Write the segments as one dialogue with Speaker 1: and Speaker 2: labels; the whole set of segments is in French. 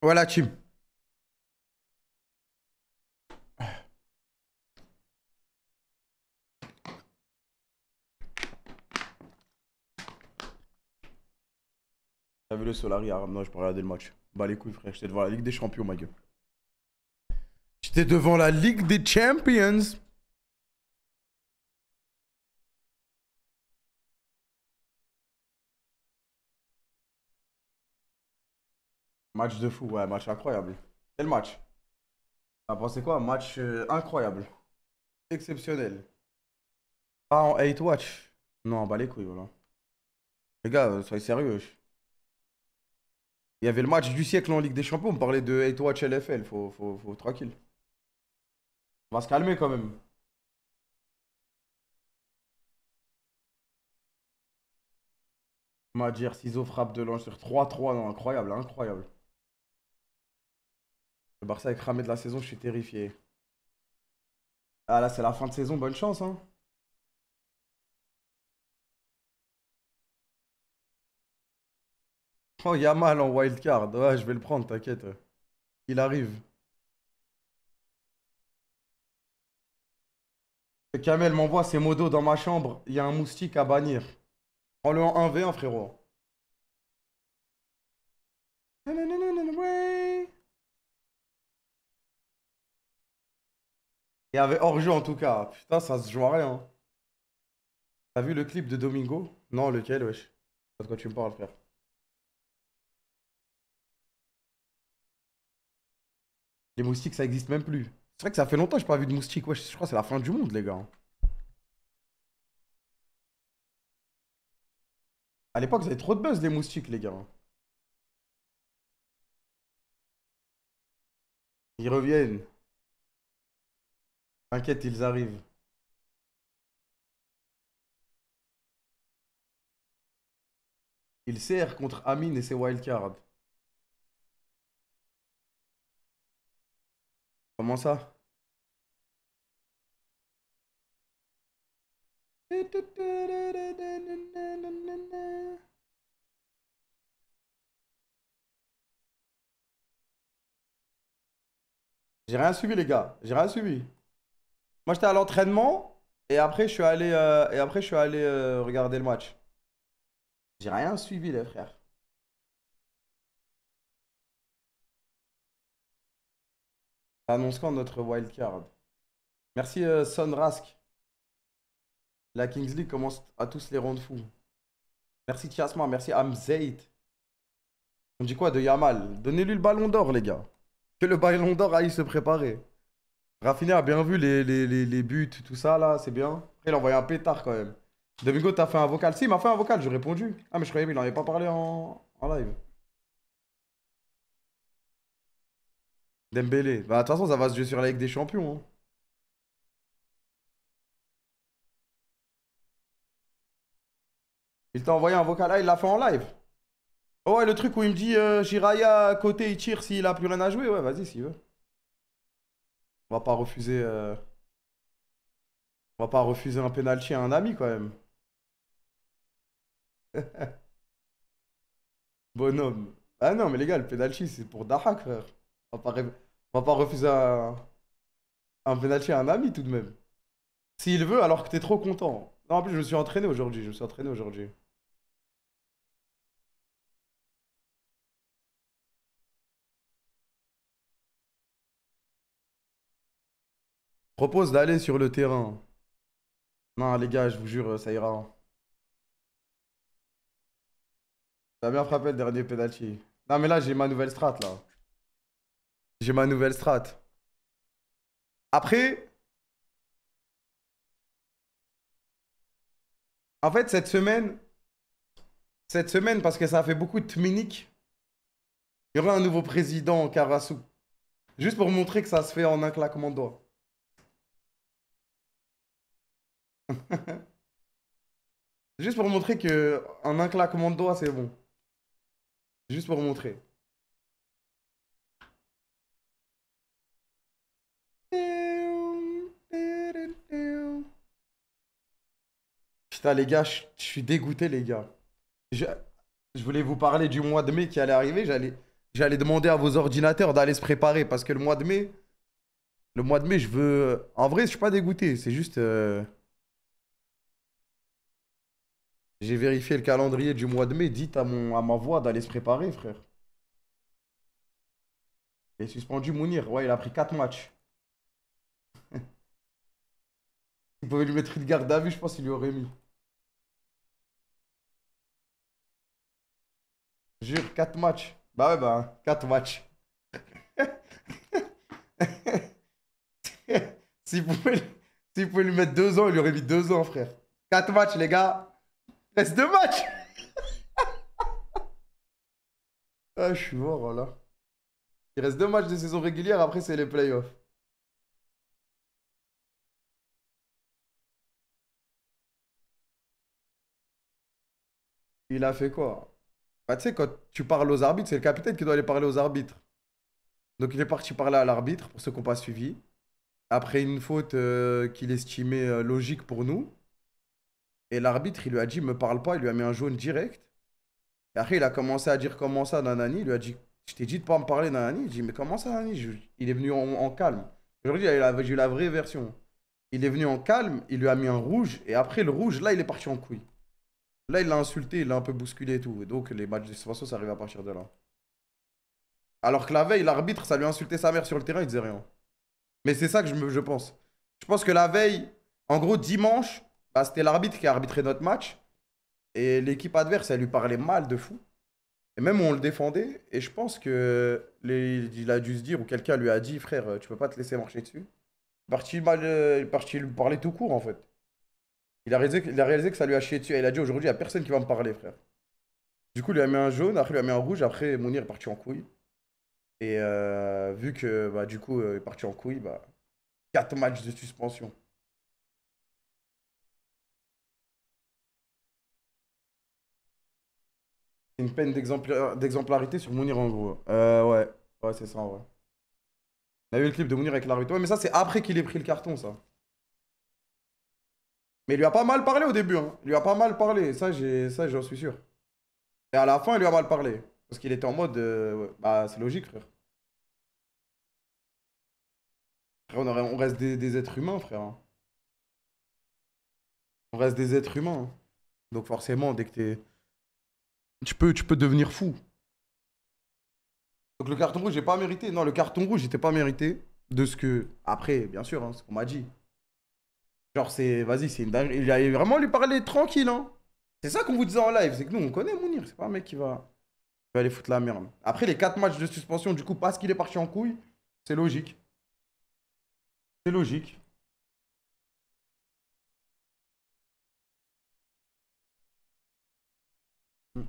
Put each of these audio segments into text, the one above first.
Speaker 1: Voilà, team. T'as vu le Solari arabe? Non, je peux regarder le match. Bah les couilles, frère. J'étais devant la Ligue des Champions, ma gueule. J'étais devant la Ligue des Champions. Match de fou, ouais, match incroyable. Quel match? T'as pensé quoi? Match incroyable. Exceptionnel. Pas en 8 watch. Non, bah les couilles, voilà. Les gars, soyez sérieux. Wesh. Il y avait le match du siècle en Ligue des Champions. On parlait de 8 watch LFL. Faut tranquille. On va se calmer quand même. Madjer, ciseaux, frappe de l'ange sur 3-3. Non, incroyable, incroyable. Le Barça est cramé de la saison, je suis terrifié. Ah là, c'est la fin de saison, bonne chance, hein. Oh, Yamal en wildcard. Ouais, je vais le prendre, t'inquiète. Il arrive. Et Kamel m'envoie ses modos dans ma chambre. Il y a un moustique à bannir. Prends-le en 1v1, frérot. Il y avait hors-jeu en tout cas. Putain, ça se joue à rien. T'as vu le clip de Domingo? Non, lequel, wesh? Je sais pas de quoi tu me parles, frère. Les moustiques, ça existe même plus. C'est vrai que ça fait longtemps que j'ai pas vu de moustiques. Wesh, je crois que c'est la fin du monde, les gars. À l'époque, ils avaient trop de buzz, les moustiques, les gars. Ils reviennent. T'inquiète, ils arrivent. Ils serrent contre Amine et ses wildcards. Comment ça? J'ai rien suivi, les gars. J'ai rien suivi. Moi, j'étais à l'entraînement et après, je suis allé regarder le match. J'ai rien suivi, les frères. Ça annonce quand notre wildcard? Merci, Son Rask. La Kings League commence à tous les rendre fous. Merci, Tiasma. Merci, Amzeit. On dit quoi de Yamal? Donnez-lui le ballon d'or, les gars. Que le ballon d'or aille se préparer. Rafinha a bien vu les buts, tout ça, là, c'est bien. Après, il a envoyé un pétard quand même. Domingo, t'as fait un vocal? Si, il m'a fait un vocal, j'ai répondu. Ah, mais je croyais qu'il n'en avait pas parlé en live. Dembélé. Bah, de toute façon, ça va se jouer sur la Ligue des Champions, hein. Il t'a envoyé un vocal. Ah, il l'a fait en live. Oh, ouais, le truc où il me dit Jiraya à côté, il tire s'il a plus rien à jouer. Ouais, vas-y, s'il veut. On va pas refuser, on va pas refuser un penalty à un ami, quand même. Bonhomme. Ah non, mais les gars, le penalty, c'est pour Dahak, frère. On va pas refuser un penalty à un ami, tout de même. S'il veut, alors que t'es trop content. Non, en plus, je me suis entraîné aujourd'hui. Je me suis entraîné aujourd'hui. Propose d'aller sur le terrain. Non, les gars, je vous jure, ça ira. T'as bien frappé le dernier penalty. Non, mais là, j'ai ma nouvelle strat, là. J'ai ma nouvelle strat. Après, en fait, cette semaine, parce que ça a fait beaucoup de tminiques, il y aura un nouveau président, Karasu. Juste pour montrer que ça se fait en un claquement de doigts. Juste pour montrer que en un claquement de doigts, c'est bon. Juste pour montrer. Putain, les gars, je suis dégoûté, les gars. Je, je voulais vous parler du mois de mai qui allait arriver. J'allais demander à vos ordinateurs d'aller se préparer parce que le mois de mai, je veux. En vrai, je suis pas dégoûté. C'est juste. J'ai vérifié le calendrier du mois de mai. Dites à ma voix d'aller se préparer, frère. Il est suspendu, Mounir. Ouais, il a pris 4 matchs. Vous pouvez lui mettre une garde à vue, je pense qu'il lui aurait mis. Jure, 4 matchs. Bah ouais, bah, 4 matchs. S'il pouvait, s'il pouvait lui mettre 2 ans, il lui aurait mis 2 ans, frère. 4 matchs, les gars. Il reste 2 matchs. Ah, je suis mort, voilà. Il reste 2 matchs de saison régulière, après, c'est les playoffs. Il a fait quoi? Bah, tu sais, quand tu parles aux arbitres, c'est le capitaine qui doit aller parler aux arbitres. Donc, il est parti parler à l'arbitre, pour ceux qui n'ont pas suivi. Après une faute qu'il estimait logique pour nous. Et l'arbitre, il lui a dit, me parle pas, il lui a mis un jaune direct. Et après, il a commencé à dire comment ça, nanani. Il lui a dit, je t'ai dit de pas me parler, nanani. Il dit, mais comment ça, nanani? Il est venu en calme. Aujourd'hui, j'ai eu la vraie version. Il est venu en calme, il lui a mis un rouge. Et après, le rouge, là, il est parti en couille. Là, il l'a insulté, il l'a un peu bousculé et tout. Et donc, les matchs de suspension, ça arrive à partir de là. Alors que la veille, l'arbitre, ça lui a insulté sa mère sur le terrain, il disait rien. Mais c'est ça que je pense. Je pense que la veille, en gros, dimanche, bah, c'était l'arbitre qui a arbitré notre match. Et l'équipe adverse, elle lui parlait mal de fou. Et même on le défendait. Et je pense que il a dû se dire, ou quelqu'un lui a dit, frère, tu peux pas te laisser marcher dessus. Il est parti lui parler tout court, en fait. Il a réalisé que ça lui a chié dessus. Et il a dit, aujourd'hui, il n'y a personne qui va me parler, frère. Du coup, il lui a mis un jaune, après, il lui a mis un rouge. Après, Mounir est parti en couille. Et vu que, bah, du coup, il est parti en couille, bah, 4 matchs de suspension. C'est une peine d'exemplarité sur Mounir, en gros. Ouais. Ouais, c'est ça, en vrai. On a vu le clip de Mounir avec la rue. Ouais, mais ça, c'est après qu'il ait pris le carton, ça. Mais il lui a pas mal parlé au début, hein. Il lui a pas mal parlé. Ça, j'en suis sûr. Et à la fin, il lui a mal parlé. Parce qu'il était en mode. Ouais, bah, c'est logique, frère. Frère, on reste des êtres humains, frère, hein. On reste des êtres humains, hein. Donc, forcément, dès que t'es. Tu peux devenir fou. Donc, le carton rouge, j'ai pas mérité. Non, le carton rouge, j'étais pas mérité. De ce que. Après, bien sûr, hein, ce qu'on m'a dit. Genre, c'est. Vas-y, c'est une dinguerie. Il a vraiment lui parler tranquille, hein. C'est ça qu'on vous disait en live. C'est que nous, on connaît Mounir. C'est pas un mec qui va aller foutre la merde. Après, les 4 matchs de suspension, du coup, parce qu'il est parti en couille, c'est logique. C'est logique. Mm.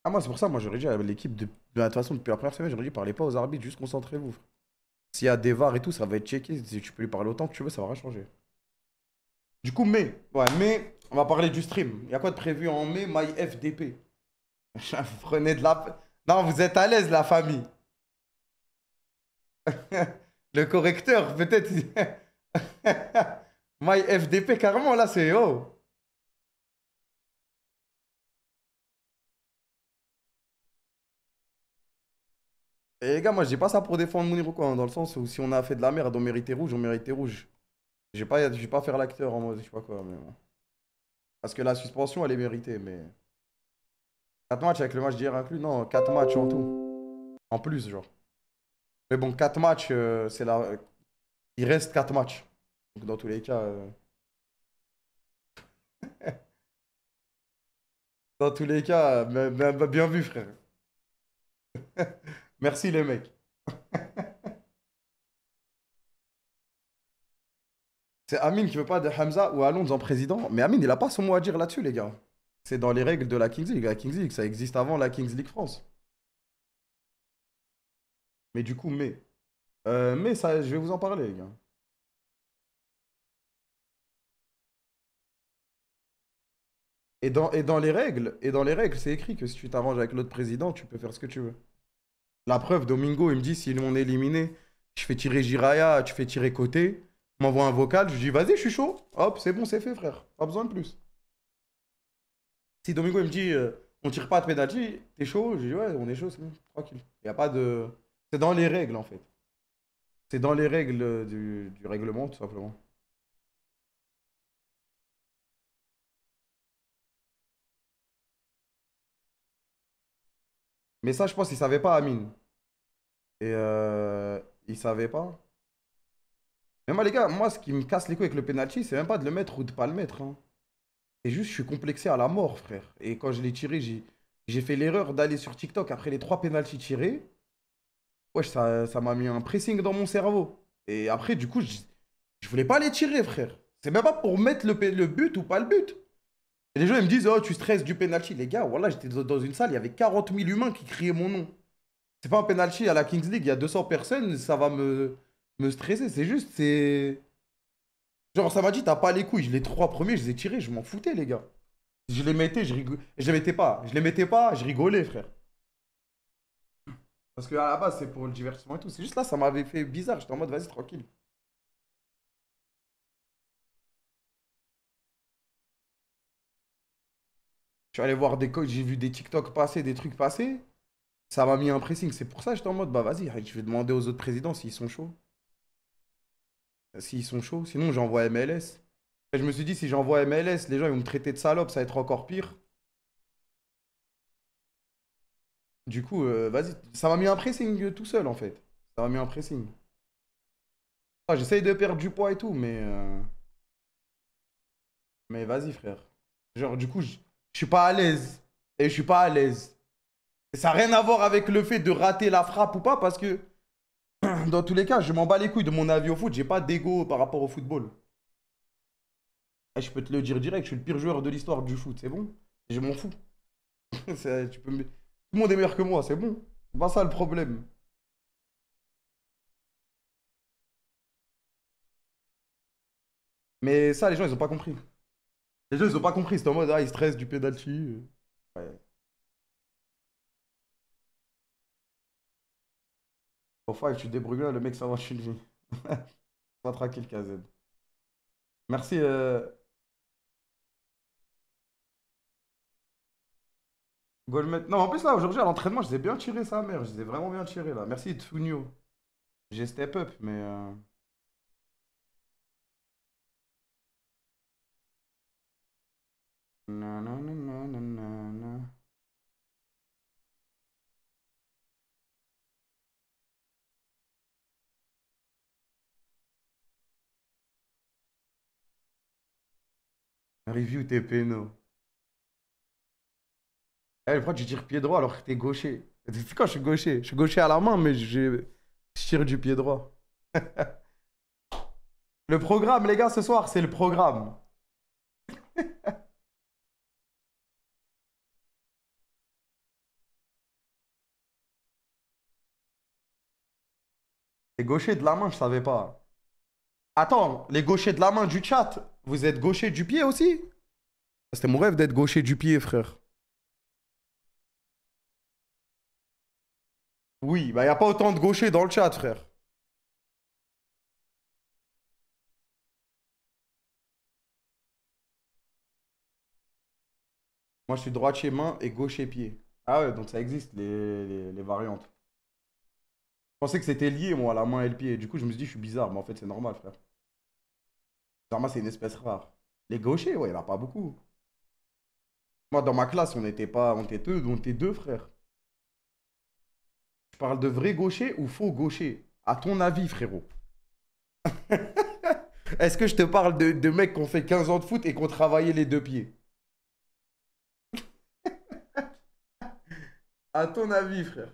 Speaker 1: Ah, moi, c'est pour ça, moi, j'aurais dit à l'équipe, de toute façon, depuis la première semaine, j'aurais dit, parlez pas aux arbitres, juste concentrez-vous, frère. S'il y a des VAR et tout, ça va être checké. Si tu peux lui parler autant que tu veux, ça va rien changer. Du coup, mai. Ouais, mai, on va parler du stream. Il y a quoi de prévu en mai? MyFDP. Vous prenez de la. Non, vous êtes à l'aise, la famille. Le correcteur, peut-être. MyFDP, carrément, là, c'est. Oh. Et les gars, moi, je dis pas ça pour défendre Mounir ou quoi, hein, dans le sens où si on a fait de la merde, on méritait rouge, on méritait rouge. Je vais pas faire l'acteur en mode, je sais pas quoi, mais bon. Parce que la suspension, elle est méritée, mais. 4 matchs avec le match d'hier inclus? Non, 4 matchs en tout. En plus, genre. Mais bon, 4 matchs, c'est là. Il reste 4 matchs. Donc, dans tous les cas. Dans tous les cas, bien vu, frère. Merci, les mecs. C'est Amine qui veut pas de Hamza ou Alonso en président. Mais Amine, il a pas son mot à dire là-dessus, les gars. C'est dans les règles de la Kings League. La Kings League, ça existe avant la Kings League France. Mais du coup, mais ça, je vais vous en parler, les gars. Et dans les règles, c'est écrit que si tu t'arranges avec l'autre président, tu peux faire ce que tu veux. La preuve, Domingo, il me dit, si on est éliminé, je fais tirer Jiraya, tu fais tirer côté, m'envoie un vocal, je lui dis, vas-y, je suis chaud. Hop, c'est bon, c'est fait, frère. Pas besoin de plus. Si Domingo il me dit on tire pas de penalty, t'es chaud? Je dis ouais, on est chaud, c'est bon, tranquille. Il y a pas de. C'est dans les règles en fait. C'est dans les règles du règlement, tout simplement. Mais ça, je pense qu'il savait pas, Amine. Et il savait pas. Mais moi, les gars, moi, ce qui me casse les couilles avec le penalty, c'est même pas de le mettre ou de pas le mettre, hein. C'est juste, je suis complexé à la mort, frère. Et quand je l'ai tiré, j'ai fait l'erreur d'aller sur TikTok après les 3 penaltys tirés. Wesh, ça m'a mis un pressing dans mon cerveau. Et après, du coup, je voulais pas les tirer, frère. C'est même pas pour mettre le but ou pas le but. Et les gens, ils me disent, oh, tu stresses du penalty. Les gars, voilà, j'étais dans une salle, il y avait 40 000 humains qui criaient mon nom. C'est pas un penalty à la Kings League, il y a 200 personnes, ça va me stresser. C'est juste, c'est. Genre, ça m'a dit, t'as pas les couilles. Les 3 premiers, je les ai tirés, je m'en foutais, les gars. Je les mettais, je rigolais. Je les mettais pas. Je les mettais pas, je rigolais, frère. Parce que à la base, c'est pour le divertissement et tout. C'est juste là, ça m'avait fait bizarre. J'étais en mode, vas-y, tranquille. Je suis allé voir des coachs, j'ai vu des TikTok passer, des trucs passer. Ça m'a mis un pressing. C'est pour ça que j'étais en mode, bah vas-y, je vais demander aux autres présidents s'ils sont chauds. S'ils sont chauds. Sinon, j'envoie MLS. Et je me suis dit, si j'envoie MLS, les gens ils vont me traiter de salope, ça va être encore pire. Du coup, vas-y. Ça m'a mis un pressing tout seul, en fait. Ça m'a mis un pressing. Ah, j'essaye de perdre du poids et tout, mais vas-y, frère. Genre, du coup, je suis pas à l'aise. Et je suis pas à l'aise. Et ça n'a rien à voir avec le fait de rater la frappe ou pas, parce que dans tous les cas, je m'en bats les couilles de mon avis au foot. J'ai pas d'ego par rapport au football. Et je peux te le dire direct, je suis le pire joueur de l'histoire du foot, c'est bon. Je m'en fous. Tout le monde est meilleur que moi, c'est bon. C'est pas ça le problème. Mais ça, les gens, ils ont pas compris. Les gens, ils ont pas compris. C'était en mode, ah, ils stressent du penalty. Ouais. Au five, tu te débrouilles bien, le mec, ça va, je suis une vie. Pas tranquille, KZ. Merci. Goldmet. Non, en plus, là, aujourd'hui, à l'entraînement, je les ai bien tiré, sa mère. Je les ai vraiment bien tirés, là. Merci, Tfunio. J'ai step up, mais. Nananana. Review tes pénaux. Eh, pourquoi tu tires pied droit alors que t'es gaucher? C'est quand je suis gaucher? Je suis gaucher à la main, mais je tire du pied droit. Le programme, les gars, ce soir, c'est le programme. Les gauchers de la main, je savais pas. Attends, les gauchers de la main du chat, vous êtes gaucher du pied aussi? C'était mon rêve d'être gaucher du pied, frère. Oui, bah y a pas autant de gauchers dans le chat, frère. Moi, je suis droitier main et gaucher pied. Ah ouais, donc ça existe, les variantes. Je pensais que c'était lié, moi, la main et le pied. Du coup, je me suis dit, je suis bizarre, mais en fait, c'est normal, frère. Normal, c'est une espèce rare. Les gauchers, ouais, il n'y en a pas beaucoup. Moi, dans ma classe, on était deux, frère. Je parle de vrais gauchers ou faux gauchers? À ton avis, frérot. Est-ce que je te parle de mecs qui ont fait 15 ans de foot et qui ont travaillé les deux pieds? À ton avis, frère.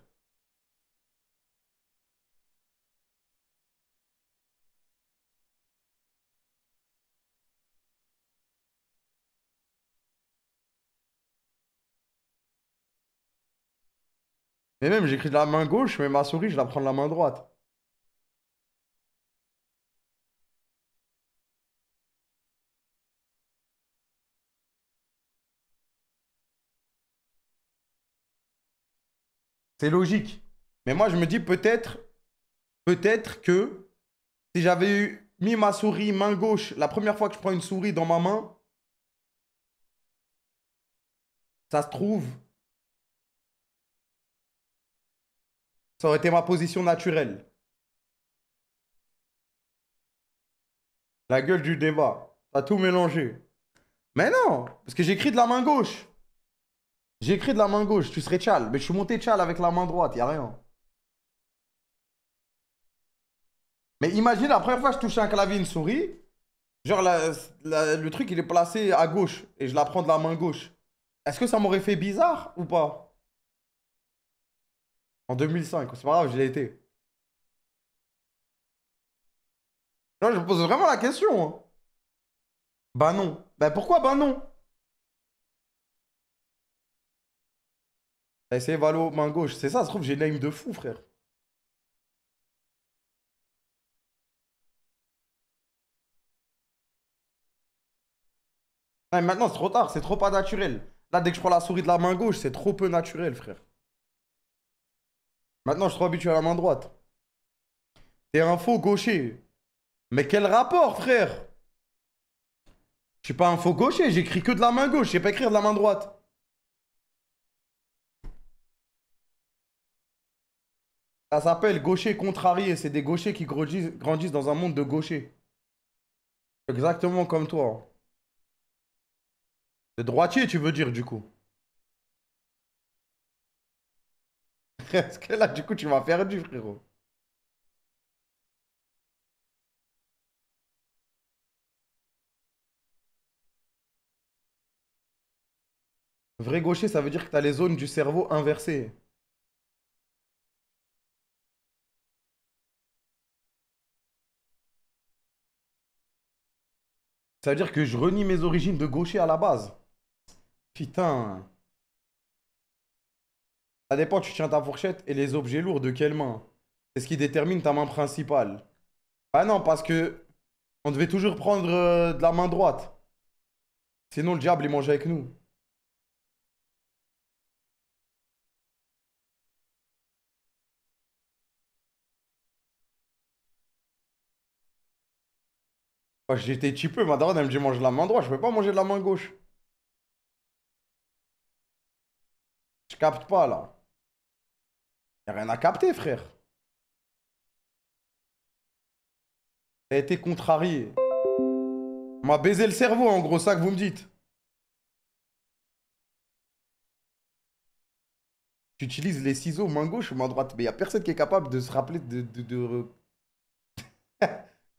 Speaker 1: Mais même, j'écris de la main gauche, mais ma souris, je la prends de la main droite. C'est logique. Mais moi, je me dis peut-être que si j'avais mis ma souris main gauche, la première fois que je prends une souris dans ma main, Ça se trouve, ça aurait été ma position naturelle. La gueule du débat. T'as tout mélangé. Mais non, parce que j'écris de la main gauche. J'écris de la main gauche, tu serais tchal. Mais je suis monté tchal avec la main droite, y a rien. Mais imagine la première fois que je touche un clavier, une souris. Genre, le truc, il est placé à gauche et je la prends de la main gauche. Est-ce que ça m'aurait fait bizarre ou pas? En 2005, c'est pas grave, je l'ai été. Non, je me pose vraiment la question, hein. Bah non. Bah pourquoi bah non? T'as essayé Valo main gauche. C'est ça, ça se trouve, j'ai une aim de fou, frère. Ah, mais maintenant, c'est trop tard, c'est trop pas naturel. Là, dès que je prends la souris de la main gauche, c'est trop peu naturel, frère. Maintenant, je suis trop habitué à la main droite. T'es un faux gaucher. Mais quel rapport, frère? Je suis pas un faux gaucher, j'écris que de la main gauche, je sais pas écrire de la main droite. Ça s'appelle gaucher contrarié, c'est des gauchers qui grandissent dans un monde de gauchers. Exactement comme toi. De droitier, tu veux dire, du coup. Est-ce que là, du coup, tu m'as perdu, frérot? Vrai gaucher, ça veut dire que t'as les zones du cerveau inversées. Ça veut dire que je renie mes origines de gaucher à la base. Putain. Ça dépend, tu tiens ta fourchette et les objets lourds de quelle main? C'est ce qui détermine ta main principale. Ah non, parce que on devait toujours prendre de la main droite. Sinon, le diable, il mange avec nous. Moi, j'étais petit peu, ma daronne, elle me dit mange de la main droite, je peux pas manger de la main gauche. Je capte pas, là. Y a rien à capter, frère. T'as été contrarié. On m'a baisé le cerveau, en gros, ça que vous me dites. Tu utilises les ciseaux main gauche ou main droite, mais y a personne qui est capable de se rappeler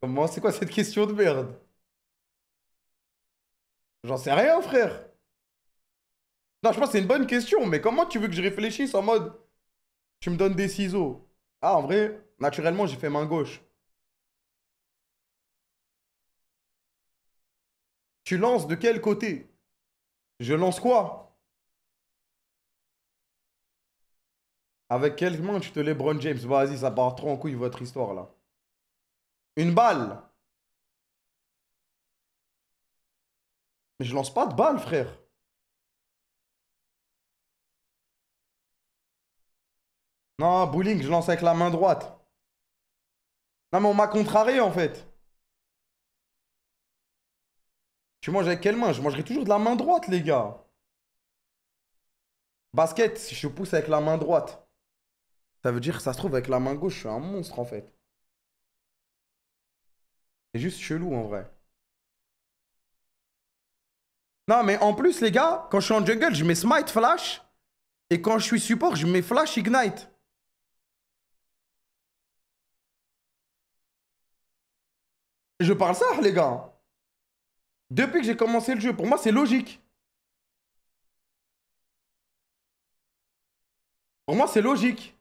Speaker 1: Comment, c'est quoi cette question de merde? J'en sais rien, frère. Non, je pense que c'est une bonne question, mais comment tu veux que je réfléchisse en mode tu me donnes des ciseaux? Ah, en vrai, naturellement, j'ai fait main gauche. Tu lances de quel côté? Je lance quoi? Avec quelle main tu te LeBron James? Vas-y, ça part trop en couille votre histoire là. Une balle. Mais je lance pas de balle, frère. Non, bowling, je lance avec la main droite. Non, mais on m'a contrarié en fait. Tu manges avec quelle main? Je mangerai toujours de la main droite, les gars. Basket, si je pousse avec la main droite, ça veut dire que ça se trouve avec la main gauche, je suis un monstre en fait. C'est juste chelou en vrai. Non, mais en plus, les gars, quand je suis en jungle, je mets smite flash. Et quand je suis support, je mets flash ignite. Je parle ça, les gars. Depuis que j'ai commencé le jeu, pour moi, c'est logique. Pour moi, c'est logique.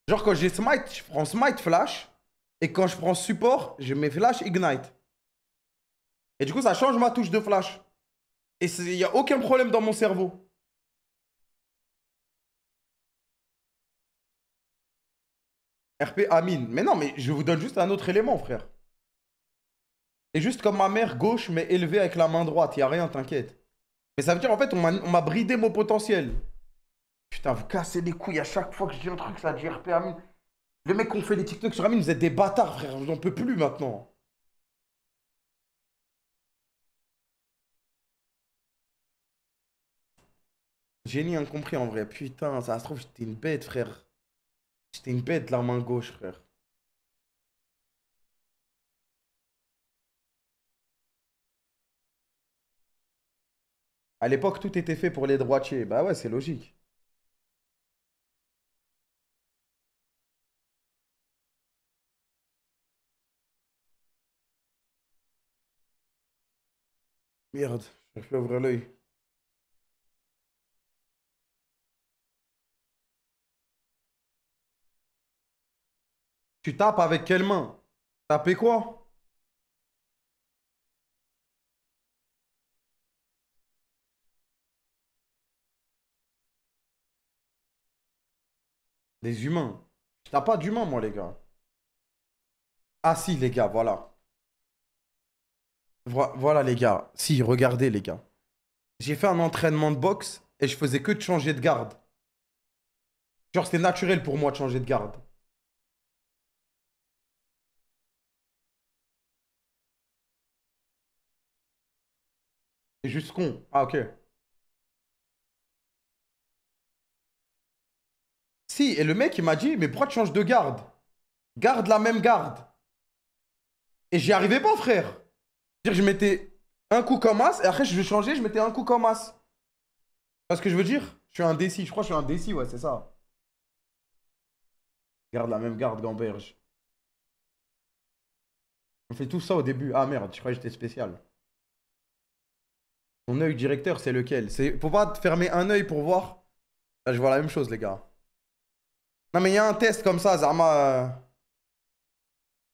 Speaker 1: Genre, quand j'ai smite, je prends smite flash. Et quand je prends support, je mets flash ignite. Et du coup, ça change ma touche de flash. Et il n'y a aucun problème dans mon cerveau. RP Amine. Mais non, mais je vous donne juste un autre élément, frère. Et juste comme ma mère gauche m'est élevée avec la main droite, il n'y a rien, t'inquiète. Mais ça veut dire, en fait, on m'a bridé mon potentiel. Putain, vous cassez les couilles à chaque fois que je dis un truc, ça dit RP Amine. Les mecs qui ont fait des TikTok sur Amine, vous êtes des bâtards, frère. Je n'en peux plus maintenant. Génie incompris en vrai. Putain, ça se trouve, j'étais une bête, frère. J'étais une bête, la main gauche, frère. À l'époque, tout était fait pour les droitiers. Bah ouais, c'est logique. Merde, je peux ouvrir l'œil. Tu tapes avec quelle main? Taper quoi? Des humains. Je tape pas d'humains, moi, les gars. Ah si, les gars, voilà. Voilà, les gars. Si, regardez, les gars. J'ai fait un entraînement de boxe et je faisais que de changer de garde. Genre, c'était naturel pour moi de changer de garde. C'est juste con. Ah, ok. Si, et le mec, il m'a dit, mais pourquoi tu changes de garde? Garde la même garde. Et j'y arrivais pas, frère. C'est-à-dire, je mettais un coup comme as, et après, je changeais, je mettais un coup comme as. Tu vois ce que je veux dire? Je suis un décis, je crois que je suis un décis, ouais, c'est ça. Garde la même garde, gamberge. On fait tout ça au début. Ah merde, je croyais que j'étais spécial. Mon œil directeur, c'est lequel? Faut pas te fermer un œil pour voir. Là, je vois la même chose, les gars. Non, mais il y a un test comme ça, Zarma,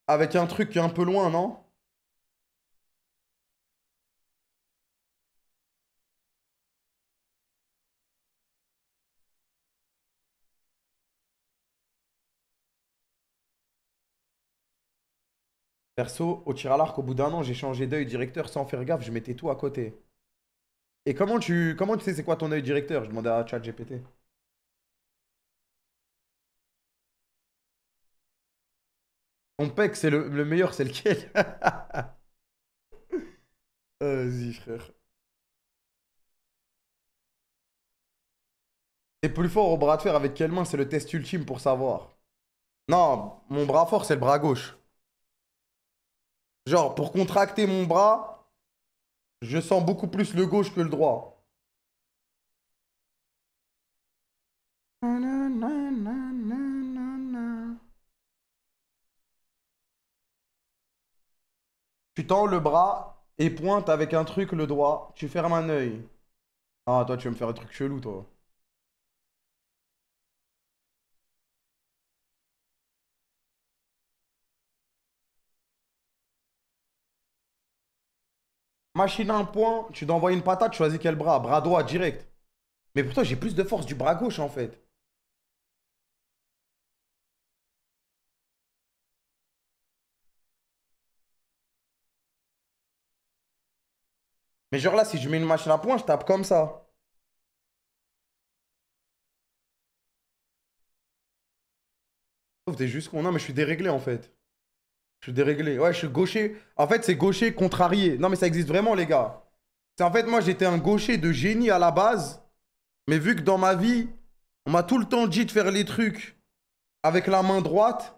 Speaker 1: avec un truc qui est un peu loin, non? Perso, au tir à l'arc, au bout d'un an, j'ai changé d'œil directeur sans faire gaffe, je mettais tout à côté. Et comment tu sais c'est quoi ton œil directeur? Je demandais à ChatGPT. Ton pec, c'est le meilleur, c'est lequel? Vas-y, frère. T'es plus fort au bras de fer avec quelle main? C'est le test ultime pour savoir. Non, mon bras fort, c'est le bras gauche. Genre, pour contracter mon bras, je sens beaucoup plus le gauche que le droit. Tu tends le bras et pointe avec un truc le doigt. Tu fermes un œil. Ah, toi, tu veux me faire un truc chelou, toi. Machine à un point, tu dois envoyer une patate, tu choisis quel bras? Bras droit, direct. Mais pourtant, j'ai plus de force du bras gauche, en fait. Mais genre là, si je mets une machine à point, je tape comme ça. Sauf t'es juste con. Non, mais je suis déréglé, en fait. Je suis déréglé. Ouais, je suis gaucher. En fait, c'est gaucher contrarié. Non, mais ça existe vraiment, les gars. C'est en fait, moi, j'étais un gaucher de génie à la base. Mais vu que dans ma vie, on m'a tout le temps dit de faire les trucs avec la main droite,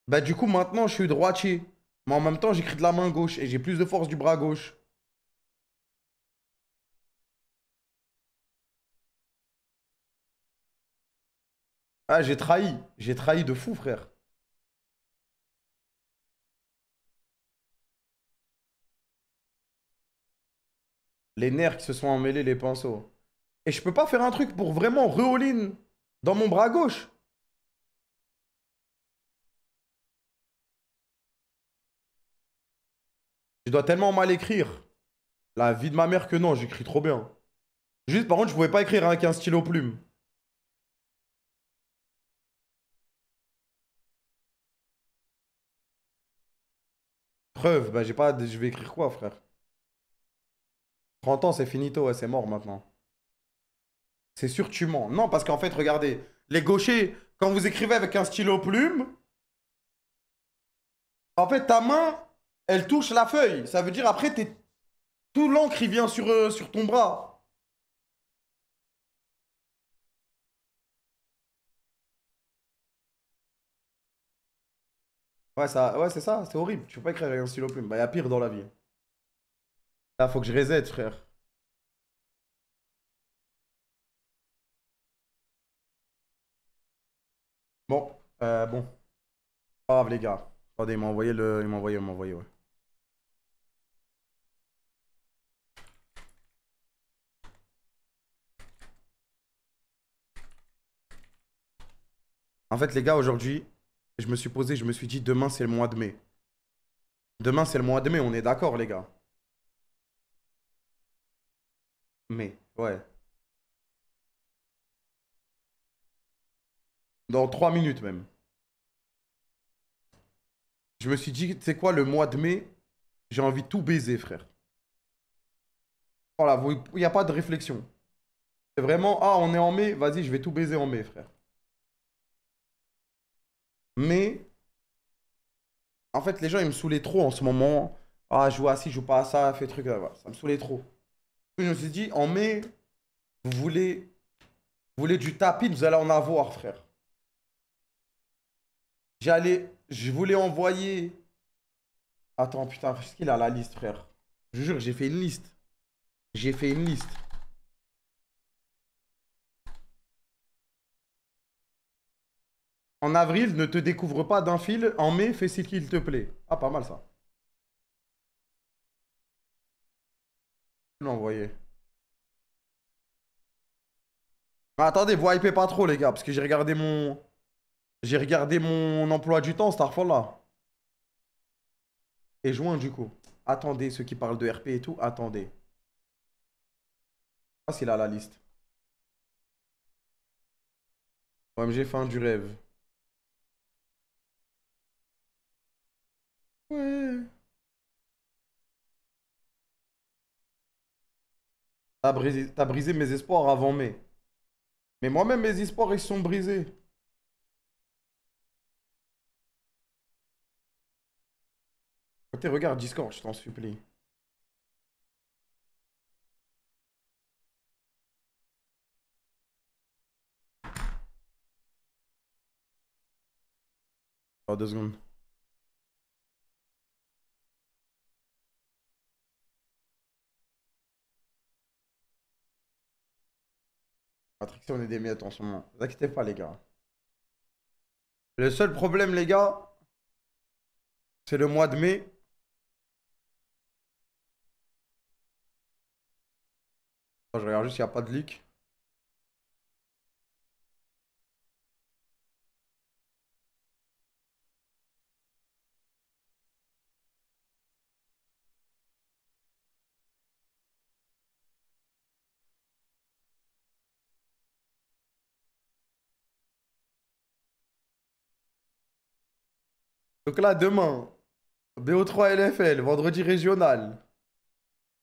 Speaker 1: bah du coup, maintenant, je suis droitier. Mais en même temps, j'écris de la main gauche et j'ai plus de force du bras gauche. Ah, j'ai trahi. J'ai trahi de fou, frère. Les nerfs qui se sont emmêlés, les pinceaux. Et je peux pas faire un truc pour vraiment re-all-in dans mon bras gauche. Je dois tellement mal écrire. La vie de ma mère que non, j'écris trop bien. Juste, par contre, je pouvais pas écrire avec un stylo plume. Preuve, bah j'ai pas. Je vais écrire quoi, frère? 30 ans, c'est finito, ouais, c'est mort maintenant. C'est sûr, tu mens. Non, parce qu'en fait, regardez, les gauchers, quand vous écrivez avec un stylo plume, en fait, ta main, elle touche la feuille. Ça veut dire après, tout l'encre, il vient sur ton bras. Ouais, ouais, c'est ça, c'est horrible. Tu peux pas écrire avec un stylo plume. Bah, y a pire dans la vie. Là, faut que je reset, frère. Bon, bon. Pas grave, les gars. Attendez, il m'a envoyé le. Il m'a envoyé, ouais. En fait, les gars, aujourd'hui, je me suis posé, je me suis dit, demain, c'est le mois de mai. Demain, c'est le mois de mai, on est d'accord, les gars. Mai, ouais. Dans 3 minutes même. Je me suis dit, tu sais quoi, le mois de mai, j'ai envie de tout baiser, frère. Voilà, il n'y a pas de réflexion. C'est vraiment, ah, on est en mai, vas-y, je vais tout baiser en mai, frère. Mais, en fait, les gens, ils me saoulaient trop en ce moment. Ah, je joue à ci, je joue pas à ça, fais truc, voilà. Ça me saoulait trop. Je me suis dit, en mai, vous voulez du tapis, vous allez en avoir, frère. Je voulais envoyer. Attends, putain, qu'est-ce qu'il a la liste, frère? Je jure, j'ai fait une liste. J'ai fait une liste. En avril, ne te découvre pas d'un fil. En mai, fais ce qu'il te plaît. Ah, pas mal ça. Je l'ai envoyé. Mais attendez, vous hypez pas trop, les gars, parce que j'ai regardé mon. J'ai regardé mon emploi du temps, Starfall là. Et juin, du coup. Attendez, ceux qui parlent de RP et tout, attendez. Ah, s'il a la liste. OMG, fin du rêve. Ouais. T'as brisé mes espoirs avant mai. Mais moi-même, mes espoirs, ils sont brisés. Ok, regarde Discord, je t'en supplie. Oh, 2 secondes. Patrick, on est des miettes en ce moment. Ne vous inquiétez pas, les gars. Le seul problème, les gars, c'est le mois de mai. Attends, je regarde juste s'il n'y a pas de leak. Donc là, demain, BO3 LFL, vendredi régional.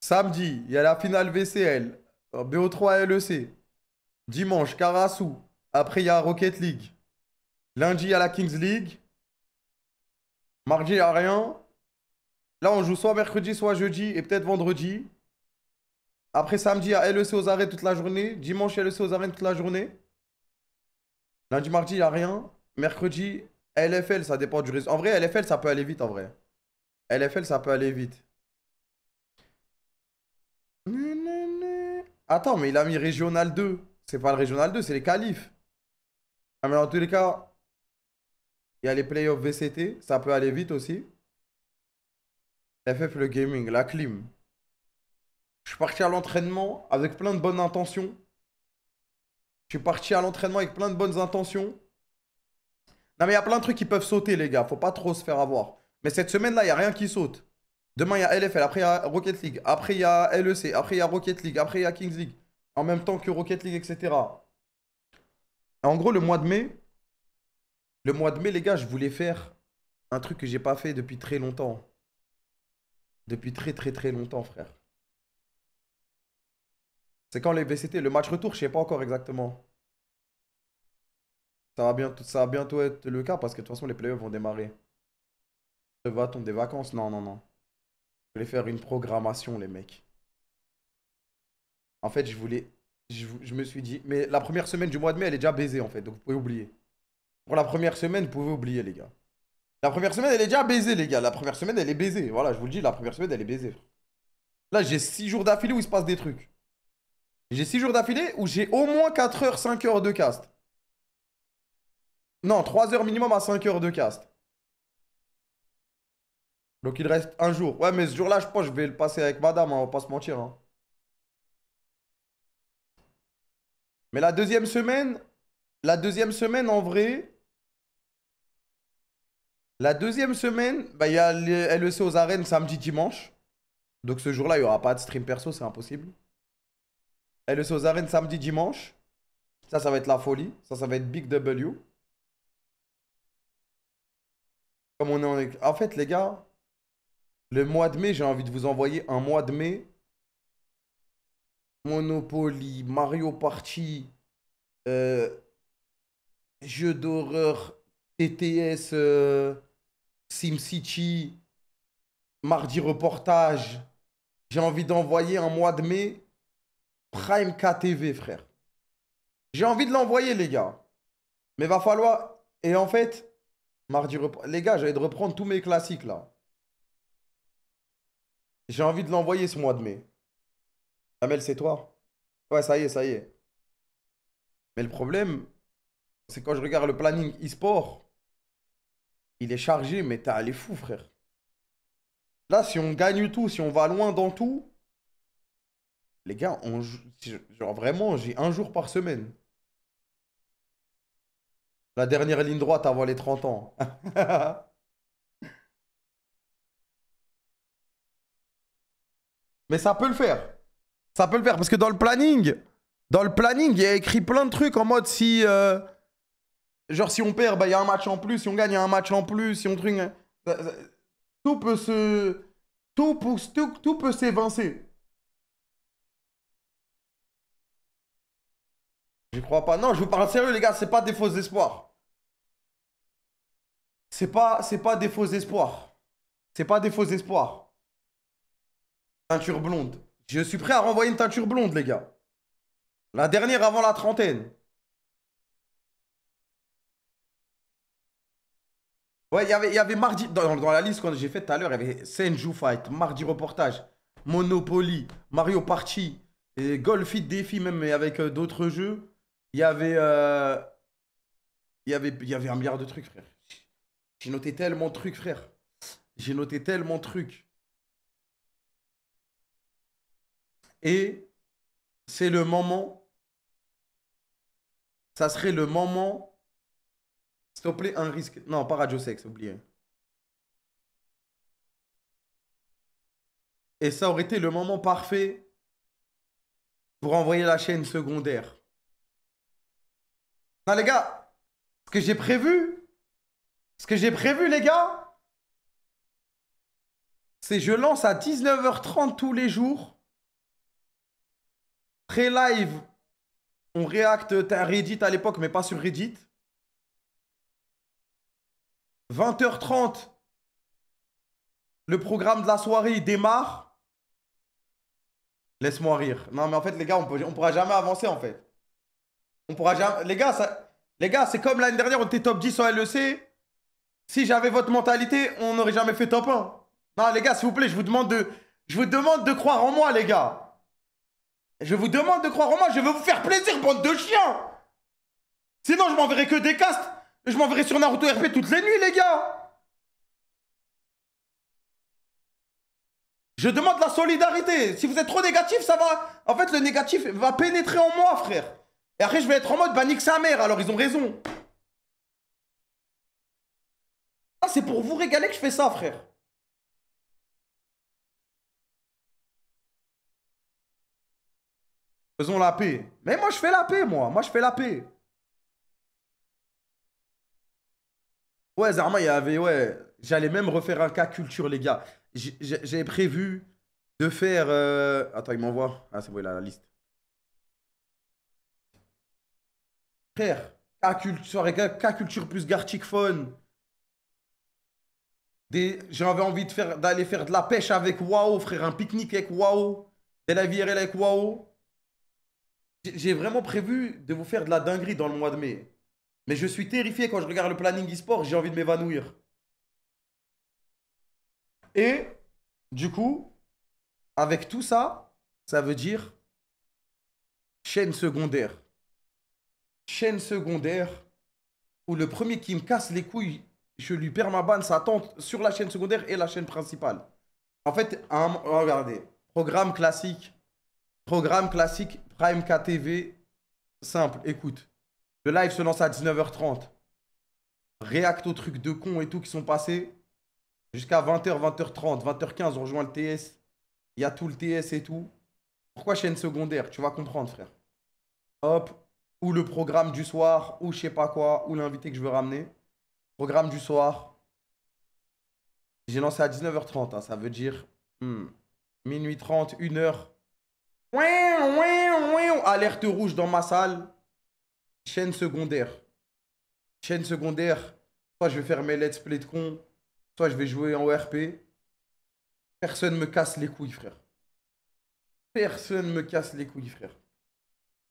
Speaker 1: Samedi, il y a la finale VCL. BO3 LEC. Dimanche, Karasu. Après, il y a Rocket League. Lundi, il y a la Kings League. Mardi, il n'y a rien. Là, on joue soit mercredi, soit jeudi et peut-être vendredi. Après, samedi, il y a LEC aux arrêts toute la journée. Dimanche, il y a LEC aux arènes toute la journée. Lundi, mardi, il n'y a rien. Mercredi, LFL, ça dépend du réseau. En vrai, LFL, ça peut aller vite, en vrai. LFL, ça peut aller vite. Attends, mais il a mis Régional 2. C'est pas le Régional 2, c'est les qualifs. Ah, mais dans tous les cas, il y a les playoffs VCT. Ça peut aller vite aussi. FF le gaming, la clim. Je suis parti à l'entraînement avec plein de bonnes intentions. Je suis parti à l'entraînement avec plein de bonnes intentions. Non, mais il y a plein de trucs qui peuvent sauter, les gars. Faut pas trop se faire avoir. Mais cette semaine-là, il n'y a rien qui saute. Demain, il y a LFL. Après, il y a Rocket League. Après, il y a LEC. Après, il y a Rocket League. Après, il y a Kings League. En même temps que Rocket League, etc. En gros, le mois de mai, les gars, je voulais faire un truc que j'ai pas fait depuis très longtemps. Depuis très, très, très longtemps, frère. C'est quand les VCT, le match retour, je sais pas encore exactement. Ça va bientôt être le cas parce que de toute façon, les playoffs vont démarrer. Va-t-on des vacances? Non, non, non. Je voulais faire une programmation, les mecs. En fait, je voulais. Je me suis dit. Mais la première semaine du mois de mai, elle est déjà baisée, en fait. Donc, vous pouvez oublier. Pour la première semaine, vous pouvez oublier, les gars. La première semaine, elle est déjà baisée, les gars. La première semaine, elle est baisée. Voilà, je vous le dis, la première semaine, elle est baisée. Là, j'ai 6 jours d'affilée où il se passe des trucs. J'ai 6 jours d'affilée où j'ai au moins 4 heures, 5 heures de cast. Non, 3 heures minimum à 5 heures de cast. Donc il reste un jour. Ouais, mais ce jour-là, je pense que je vais le passer avec madame, hein, on va pas se mentir, hein. Mais la deuxième semaine, en vrai, la deuxième semaine, bah, il y a les LEC aux arènes samedi, dimanche. Donc ce jour-là, il n'y aura pas de stream perso, c'est impossible. LEC aux arènes samedi, dimanche. Ça va être la folie. Ça va être Big W. Comme on est en fait, les gars, le mois de mai, j'ai envie de vous envoyer un mois de mai. Monopoly, Mario Party, euh, jeux d'horreur, TTS, SimCity, mardi reportage. J'ai envie d'envoyer un mois de mai Prime KTV, frère. J'ai envie de l'envoyer, les gars. Mais va falloir. Et en fait, les gars, j'allais de reprendre tous mes classiques là. J'ai envie de l'envoyer ce mois de mai. Amel, c'est toi? Ouais, ça y est, ça y est. Mais le problème, c'est quand je regarde le planning e-sport, il est chargé, mais t'as les fous, frère. Là, si on gagne tout, si on va loin dans tout, les gars, genre vraiment, j'ai un jour par semaine. La dernière ligne droite avant les 30 ans. Mais ça peut le faire. Ça peut le faire parce que dans le planning, il y a écrit plein de trucs en mode si, genre si on perd, bah il y a un match en plus, si on gagne, il y a un match en plus, si on truc, tout peut se, tout peut s'évincer. Je crois pas. Non, je vous parle sérieux, les gars, c'est pas des faux espoirs. C'est pas des faux espoirs. C'est pas des faux espoirs. Teinture blonde. Je suis prêt à renvoyer une teinture blonde, les gars. La dernière avant la trentaine. Ouais, il y avait mardi. Dans la liste que j'ai faite tout à l'heure, il y avait Senju Fight, Mardi Reportage, Monopoly, Mario Party, et Golf It Défi, même, mais avec d'autres jeux. Il y avait, euh, il y avait un milliard de trucs, frère. J'ai noté tellement de trucs, frère. J'ai noté tellement de trucs. Et c'est le moment. Ça serait le moment. S'il te plaît, un risque. Non, pas Radio Sex, oubliez. Et ça aurait été le moment parfait pour envoyer la chaîne secondaire. Non, les gars, ce que j'ai prévu, les gars, c'est je lance à 19h30 tous les jours. Pré-live, on réacte. T'as Reddit à l'époque, mais pas sur Reddit. 20h30, le programme de la soirée il démarre. Laisse-moi rire. Non, mais en fait, les gars, on pourra jamais avancer, en fait. On pourra jamais. Les gars, c'est comme l'année dernière, on était top 10 en LEC. Si j'avais votre mentalité, on n'aurait jamais fait top 1. Non, les gars, s'il vous plaît, je vous demande de croire en moi, les gars. Je vous demande de croire en moi, je veux vous faire plaisir, bande de chiens. Sinon, je m'enverrai que des castes. Je m'enverrai sur Naruto RP toutes les nuits, les gars. Je demande la solidarité. Si vous êtes trop négatif, ça va. En fait, le négatif va pénétrer en moi, frère. Et après, je vais être en mode, bah, nique sa mère. Alors, ils ont raison. Ah, c'est pour vous régaler que je fais ça, frère. Faisons la paix. Mais moi, je fais la paix, moi. Moi, je fais la paix. Ouais, Zarma, il y avait, ouais. J'allais même refaire un cas culture, les gars. J'avais prévu de faire. Attends, il m'envoie. Ah, c'est bon, il a la liste. Frère, cas culture plus Gartic Phone. J'avais envie d'aller faire de la pêche avec Wao, frère. Un pique-nique avec Wao. De la VRL avec Wao. J'ai vraiment prévu de vous faire de la dinguerie dans le mois de mai. Mais je suis terrifié quand je regarde le planning e-sport, j'ai envie de m'évanouir. Et du coup, avec tout ça, ça veut dire chaîne secondaire. Chaîne secondaire où le premier qui me casse les couilles, je lui perds ma banne, ça tente sur la chaîne secondaire et la chaîne principale. En fait, regardez, programme classique, Prime KTV, simple, écoute. Le live se lance à 19h30. Réacte aux trucs de cons et tout qui sont passés. Jusqu'à 20h, 20h30, 20h15, on rejoint le TS. Il y a tout le TS et tout. Pourquoi chaîne secondaire? Tu vas comprendre, frère. Hop, ou le programme du soir, ou je sais pas quoi, ou l'invité que je veux ramener. Programme du soir. J'ai lancé à 19h30, hein, ça veut dire minuit 30, 1h. Alerte rouge dans ma salle. Chaîne secondaire. Chaîne secondaire. Soit je vais faire mes let's play de con, soit je vais jouer en ORP. Personne me casse les couilles, frère. Personne me casse les couilles, frère.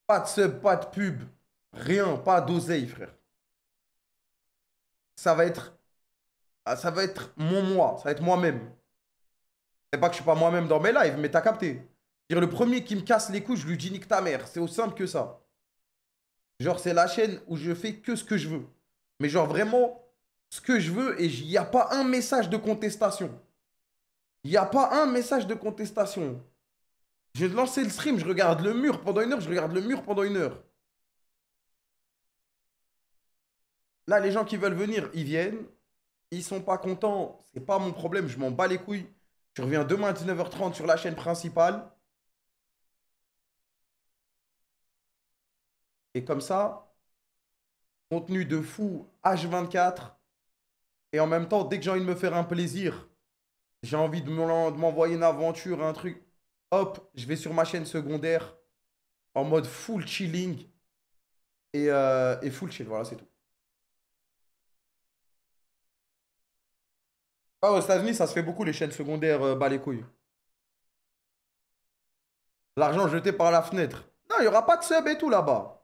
Speaker 1: Pas de sub, pas de pub. Rien, pas d'oseille, frère. Ça va être, ça va être mon moi, ça va être moi-même. C'est pas que je suis pas moi-même dans mes lives, mais t'as capté. Dire le premier qui me casse les couilles, je lui dis nique ta mère. C'est aussi simple que ça. Genre, c'est la chaîne où je fais que ce que je veux. Mais genre, vraiment, ce que je veux, et il n'y a pas un message de contestation. Il n'y a pas un message de contestation. Je vais lancer le stream, je regarde le mur pendant 1 heure, je regarde le mur pendant 1 heure. Là, les gens qui veulent venir, ils viennent. Ils sont pas contents, c'est pas mon problème, je m'en bats les couilles. Je reviens demain à 19h30 sur la chaîne principale. Et comme ça, contenu de fou H24. Et en même temps, dès que j'ai envie de me faire un plaisir, j'ai envie de m'envoyer une aventure, un truc, hop, je vais sur ma chaîne secondaire en mode full chilling et full chill. Voilà, c'est tout. Ah, aux États-Unis, ça se fait beaucoup les chaînes secondaires bas les couilles. L'argent jeté par la fenêtre. Non, il n'y aura pas de sub et tout là-bas.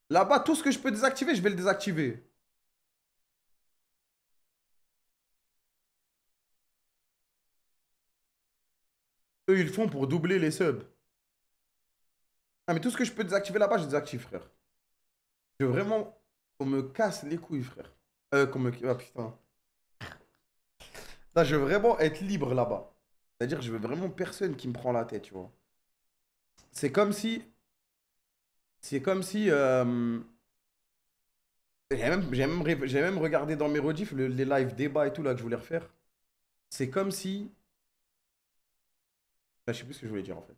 Speaker 1: Là-bas, tout ce que je peux désactiver, je vais le désactiver. Eux, ils le font pour doubler les subs. Ah, mais tout ce que je peux désactiver là-bas, je désactive, frère. Je veux vraiment qu'on me casse les couilles, frère. Qu'on me... Ah, putain. Là, je veux vraiment être libre là-bas. C'est-à-dire, je veux vraiment personne qui me prend la tête, tu vois. C'est comme si... C'est comme si... j'ai même regardé dans mes rediffs les live débats et tout là que je voulais refaire. C'est comme si... Ah, je sais plus ce que je voulais dire en fait.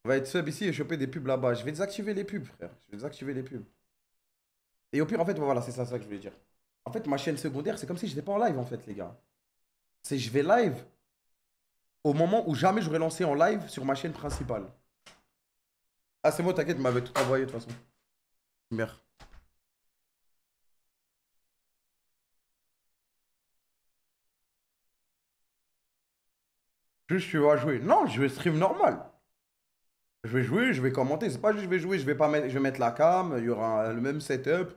Speaker 1: On va être sub ici et choper des pubs là-bas. Je vais désactiver les pubs, frère. Je vais désactiver les pubs. Et au pire, en fait, voilà, c'est ça que je voulais dire. En fait, ma chaîne secondaire, c'est comme si j'étais pas en live, en fait, les gars. C'est je vais live au moment où jamais j'aurais lancé en live sur ma chaîne principale. Ah, c'est bon, t'inquiète, tu m'avais tout envoyé de toute façon. Merde. Juste, tu vas jouer. Non, je vais stream normal. Je vais jouer, je vais commenter. C'est pas juste je vais jouer, je vais pas mettre, je vais mettre la cam, il y aura le même setup.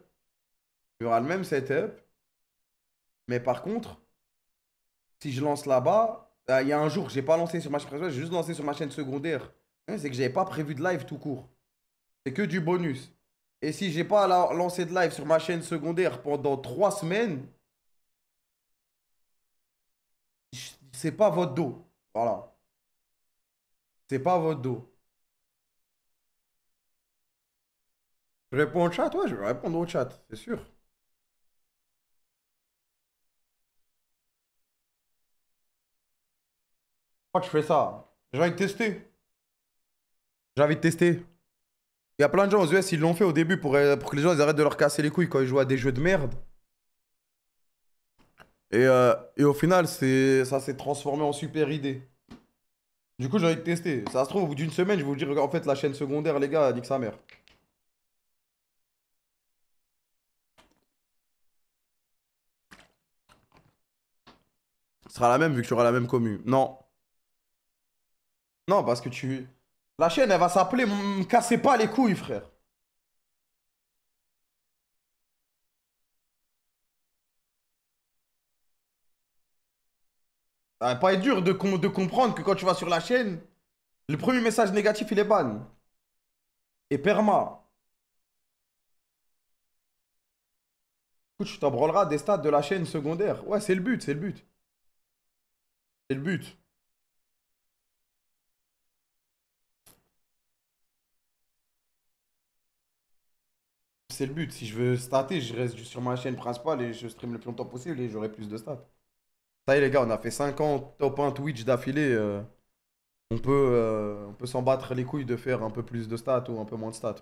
Speaker 1: Il y aura le même setup. Mais par contre, si je lance là-bas, il y a un jour, j'ai pas lancé sur ma chaîne principale, j'ai juste lancé sur ma chaîne secondaire. C'est que j'avais pas prévu de live tout court. C'est que du bonus. Et si j'ai pas lancé de live sur ma chaîne secondaire pendant 3 semaines, c'est pas votre dos. Voilà. C'est pas votre dos. Je réponds au chat, ouais, je vais répondre au chat, c'est sûr. Pourquoi tu fais ça? J'ai envie de tester. J'ai envie de tester. Il y a plein de gens aux US, ils l'ont fait au début pour que les gens ils arrêtent de leur casser les couilles quand ils jouent à des jeux de merde. Et au final, ça s'est transformé en super idée. Du coup, j'ai envie de tester. Ça se trouve, au bout d'une semaine, je vais vous dire, en fait, la chaîne secondaire, les gars, nique sa mère. Ce sera la même vu que tu auras la même commu. Non. Non, parce que tu... La chaîne, elle va s'appeler Me cassez pas les couilles, frère. Ça va pas être dur de comprendre que quand tu vas sur la chaîne, le premier message négatif, il est ban. Et perma. Écoute, tu t'embranleras des stats de la chaîne secondaire. Ouais, c'est le but, c'est le but. C'est le but. C'est le but. Si je veux stater, je reste sur ma chaîne principale et je stream le plus longtemps possible et j'aurai plus de stats. Ça y est, les gars, on a fait 5 ans top 1 Twitch d'affilée. On peut s'en battre les couilles de faire un peu plus de stats ou un peu moins de stats.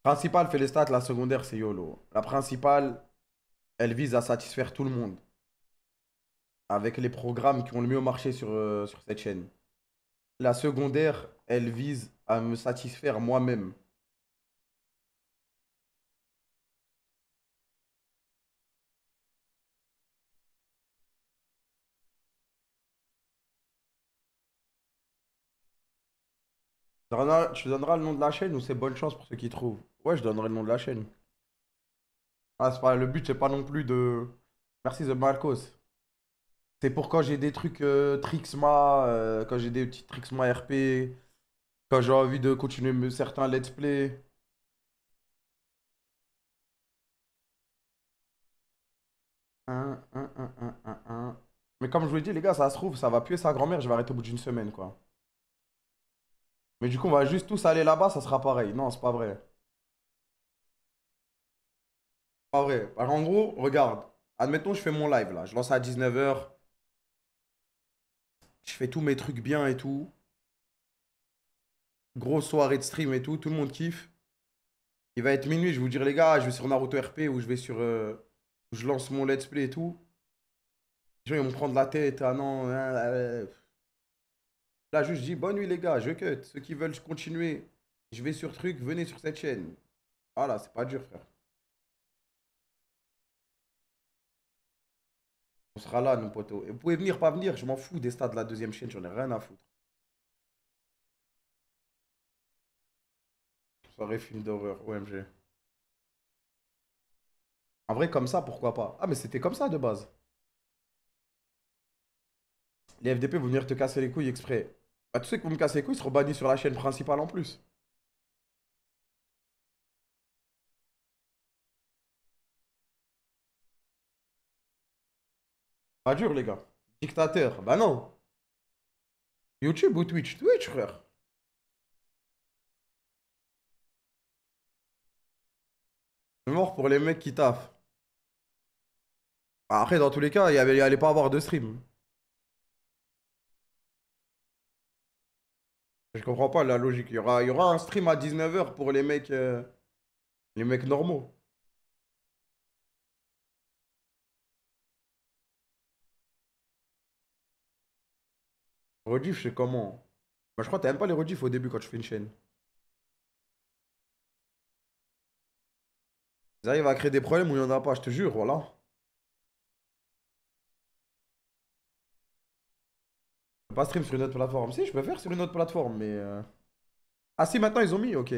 Speaker 1: Principale fait les stats, la secondaire, c'est YOLO. La principale, elle vise à satisfaire tout le monde. Avec les programmes qui ont le mieux marché sur cette chaîne. La secondaire, elle vise à me satisfaire moi-même. Tu donneras le nom de la chaîne ou c'est bonne chance pour ceux qui trouvent? Ouais, je donnerai le nom de la chaîne. Ah, c'est pas, le but, c'est pas non plus de. Merci The Marcos. C'est pour quand j'ai des trucs Trixma, quand j'ai des petits Trixma RP, quand j'ai envie de continuer certains let's play. Un. Mais comme je vous l'ai dit, les gars, ça se trouve, ça va puer sa grand-mère, je vais arrêter au bout d'une semaine, quoi. Mais du coup, on va juste tous aller là-bas, ça sera pareil. Non, c'est pas vrai. Pas vrai. Alors, en gros, regarde. Admettons, je fais mon live là. Je lance à 19h. Je fais tous mes trucs bien et tout. Grosse soirée de stream et tout. Tout le monde kiffe. Il va être minuit. Je vais vous dire, les gars, je vais sur Naruto RP ou je vais sur. Où je lance mon let's play et tout. Les gens, ils vont me prendre la tête. Ah non. Là, juste, je dis, bonne nuit, les gars. Je cut. Ceux qui veulent continuer, je vais sur truc. Venez sur cette chaîne. Voilà, c'est pas dur, frère. On sera là, nos potos. Et vous pouvez venir, pas venir. Je m'en fous des stats de la deuxième chaîne. J'en ai rien à foutre. Soirée film d'horreur. OMG. En vrai, comme ça, pourquoi pas? Ah, mais c'était comme ça de base. Les FDP vont venir te casser les couilles exprès. Bah, tous ceux qui vont me casser les couilles seront bannis sur la chaîne principale en plus. Pas dur, les gars. Dictateur. Bah non. YouTube ou Twitch? Twitch, frère. C'est mort pour les mecs qui taffent. Bah, après, dans tous les cas, il allait pas avoir de stream. Je comprends pas la logique. Il y aura un stream à 19h pour les mecs normaux. Rediff, c'est comment? Bah, je crois que t'aimes pas les rediffs au début quand tu fais une chaîne. Ils arrivent à créer des problèmes où il n'y en a pas, je te jure, voilà. Je peux pas stream sur une autre plateforme. Si, je peux faire sur une autre plateforme, mais. Ah si, maintenant ils ont mis, ok.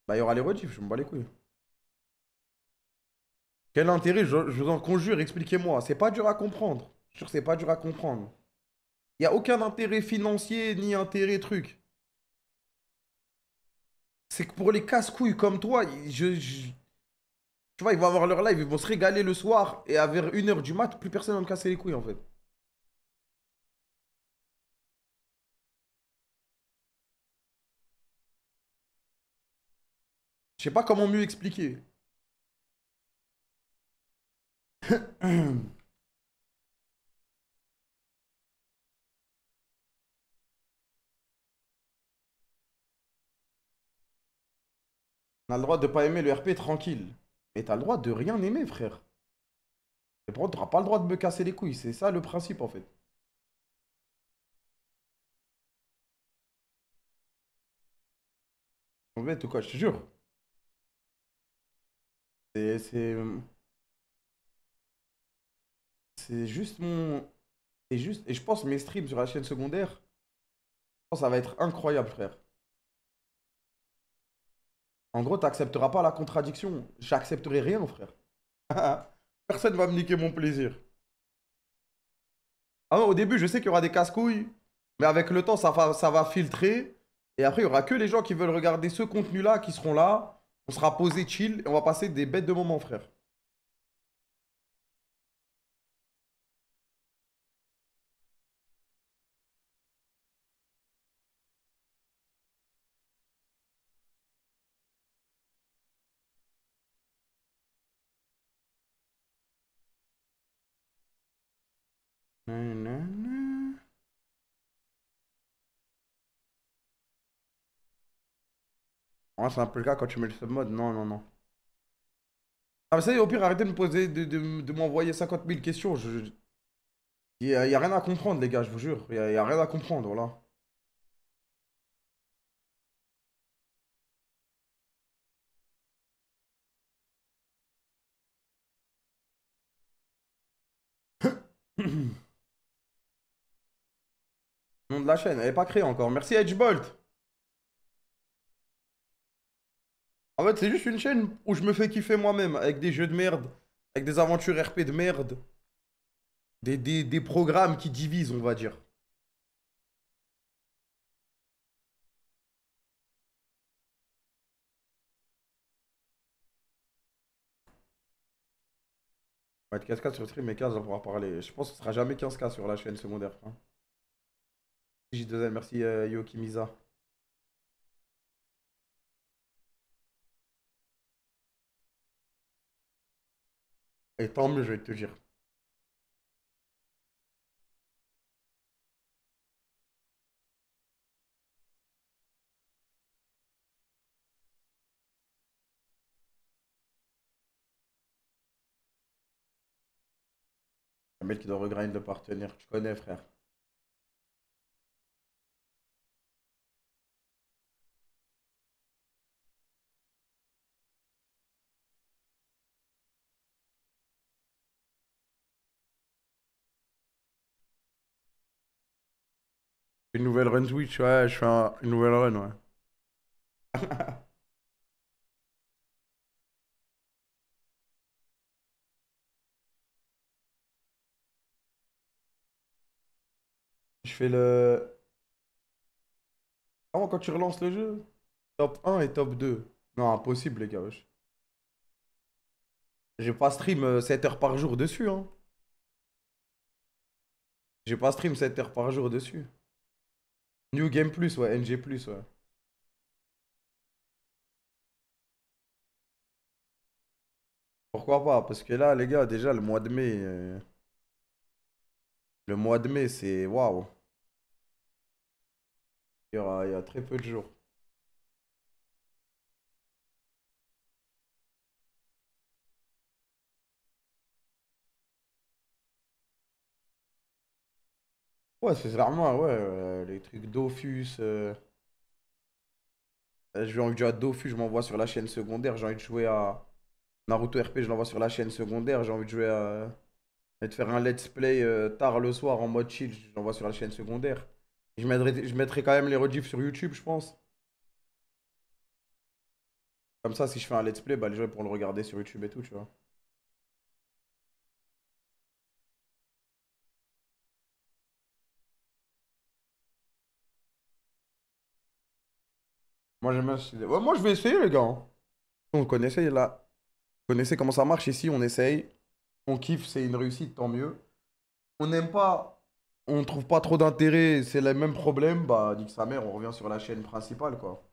Speaker 1: Bah, il y aura les rediffs, je me bats les couilles. Quel intérêt, je vous en conjure, expliquez-moi. C'est pas dur à comprendre. Je suis sûr que c'est pas dur à comprendre. Il n'y a aucun intérêt financier ni intérêt truc. C'est que pour les casse-couilles comme toi, tu vois, ils vont avoir leur live, ils vont se régaler le soir et à vers 1h du mat, plus personne va me casser les couilles en fait. Je sais pas comment mieux expliquer. On a le droit de pas aimer le RP tranquille. Mais t'as le droit de rien aimer, frère. Et pour contre, t'auras pas le droit de me casser les couilles. C'est ça le principe en fait. En fait, ou quoi, je te jure. C'est c'est- c'est juste mon. C'est juste. Et je pense mes streams sur la chaîne secondaire, je pense que ça va être incroyable, frère. En gros, t'accepteras pas la contradiction. J'accepterai rien, frère. Personne va me niquer mon plaisir. Ah non, au début, je sais qu'il y aura des casse-couilles, mais avec le temps, ça va filtrer. Et après, il y aura que les gens qui veulent regarder ce contenu-là qui seront là. On sera posé chill et on va passer des bêtes de moments, frère. Nanana. Ouais, c'est un peu le cas quand tu mets le sub-mode. Non, non, non. Ah, mais ça y est, au pire, arrêtez de me poser, de m'envoyer 50 000 questions. Y a rien à comprendre, les gars, je vous jure. Y a rien à comprendre, voilà. Nom de la chaîne, elle n'est pas créée encore. Merci Edgebolt. En fait, c'est juste une chaîne où je me fais kiffer moi-même, avec des jeux de merde, avec des aventures RP de merde, des programmes qui divisent, on va dire. On va être 15K sur stream et 15 on va pouvoir parler. Je pense que ce sera jamais 15K sur la chaîne secondaire, hein. J2M, merci Yokimiza. Et tant mieux, je vais te dire. Un mec qui doit regrind le partenaire, tu connais, frère. Une nouvelle run Twitch, ouais, je fais une nouvelle run, ouais. Je fais le. Comment quand tu relances le jeu? Top 1 et top 2. Non, impossible, les gars, wesh. J'ai pas stream 7 heures par jour dessus, hein. J'ai pas stream 7 heures par jour dessus. New Game Plus, ouais, NG Plus, ouais. Pourquoi pas? Parce que là, les gars, déjà, le mois de mai, c'est waouh. Il y a très peu de jours. Ouais, c'est vraiment, ouais, les trucs Dofus. J'ai envie de jouer à Dofus, je m'envoie sur la chaîne secondaire. J'ai envie de jouer à Naruto RP, je l'envoie sur la chaîne secondaire. J'ai envie de jouer et de faire un let's play tard le soir en mode chill, je l'envoie sur la chaîne secondaire. Je mettrai quand même les rediffs sur YouTube, je pense. Comme ça, si je fais un let's play, bah, les gens pourront le regarder sur YouTube et tout, tu vois. Moi, j'aime bien cette idée. Ouais, moi, je vais essayer, les gars, hein. On connaissait là. Vous connaissez comment ça marche ici, on essaye. On kiffe, c'est une réussite, tant mieux. On n'aime pas, on trouve pas trop d'intérêt, c'est le même problème, bah, nique sa mère, on revient sur la chaîne principale, quoi.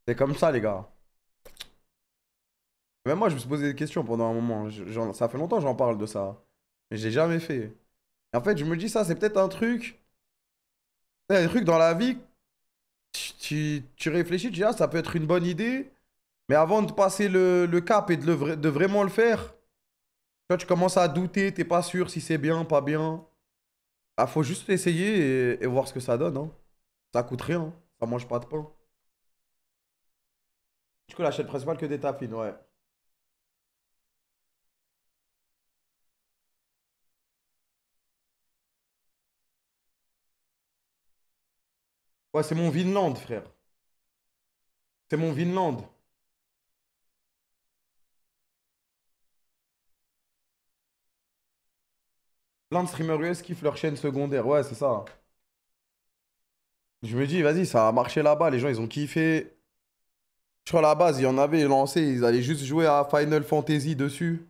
Speaker 1: C'est comme ça, les gars. Même moi, je me suis posé des questions pendant un moment. Ça fait longtemps que j'en parle de ça. Mais j'ai jamais fait. Et en fait, je me dis, ça, c'est peut-être un truc. Un truc dans la vie, tu réfléchis, tu dis, ah, ça peut être une bonne idée. Mais avant de passer le cap et de vraiment le faire, tu commences à douter, t'es pas sûr si c'est bien, pas bien. Ah, faut juste essayer et voir ce que ça donne, hein. Ça coûte rien, hein. Ça mange pas de pain. Du coup, la chaîne principale que des tapines, ouais. Ouais, c'est mon Vinland, frère. C'est mon Vinland. Plein de streamers US kiffent leur chaîne secondaire. Ouais, c'est ça. Je me dis, vas-y, ça a marché là-bas. Les gens, ils ont kiffé. Sur la base, il y en avait lancé. Ils allaient juste jouer à Final Fantasy dessus.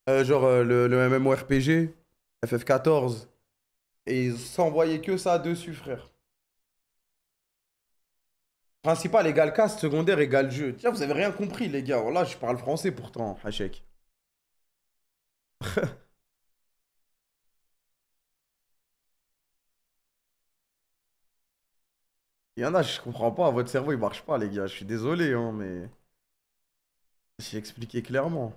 Speaker 1: Genre le MMORPG, FF14. Et ils s'envoyaient que ça dessus, frère. Principal égale cast, secondaire égale jeu. Tiens, vous avez rien compris, les gars. Là, je parle français pourtant, Hachek. Il y en a, je comprends pas. Votre cerveau, il marche pas, les gars. Je suis désolé, hein, mais j'ai expliqué clairement.